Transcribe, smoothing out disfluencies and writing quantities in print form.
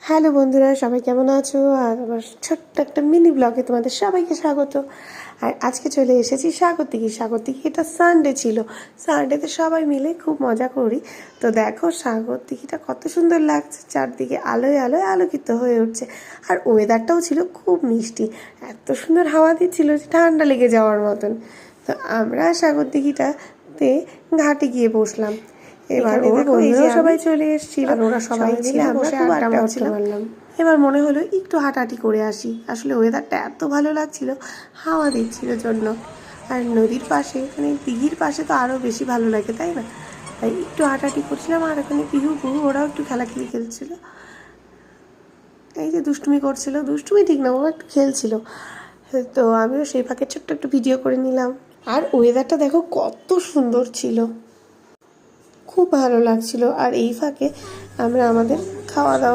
Hello বন্ধুরা, সবাই কেমন আছো? আর আমার ছোট্ট একটা মিনি ব্লগে তোমাদের সবাইকে স্বাগত। আর আজকে চলে এসেছি সাগরদিঘি। এটা সানডে ছিল। সানডেতে সবাই মিলে খুব মজা করি। তো দেখো সাগরদিঘিটা কত সুন্দর লাগছে, চারদিকে আলোয় আলোয় আলোকিত হয়ে উঠছে। আর ওয়েদারটাও ছিল খুব মিষ্টি, এত সুন্দর হাওয়া দিচ্ছিল যে ঠান্ডা লেগে যাওয়ার মতন। তো আমরা সাগরদিঘিটাতে ঘাটে গিয়ে বসলাম। এবার ওর বন্ধুরাও সবাই চলে এসেছিল, আর ওরা সবাই মিলে আমরা খুব আড্ডা মারলাম। এবার মনে হলো একটু হাঁটাহাঁটি করে আসি। আসলে ওয়েদারটা এত ভালো লাগছিল, হাওয়া দিচ্ছিল জন্য। আর নদীর পাশে মানে দিঘির পাশে তো আরও বেশি ভালো লাগে, তাই না? তাই একটু হাঁটাহাঁটি করছিলাম। আর ওখানে পিহু ওরাও একটু খেলাখেলি খেলছিল। এই যে দুষ্টুমি করছিল, দুষ্টুমি ঠিক না, ও একটু খেলছিল। তো আমিও সেই ফাঁকে ছোট্ট একটু ভিডিও করে নিলাম। আর ওয়েদারটা দেখো কত সুন্দর ছিল, খুব ভালো লাগছিল। আর এই ফাঁকে আমরা আমাদের খাওয়া দাওয়া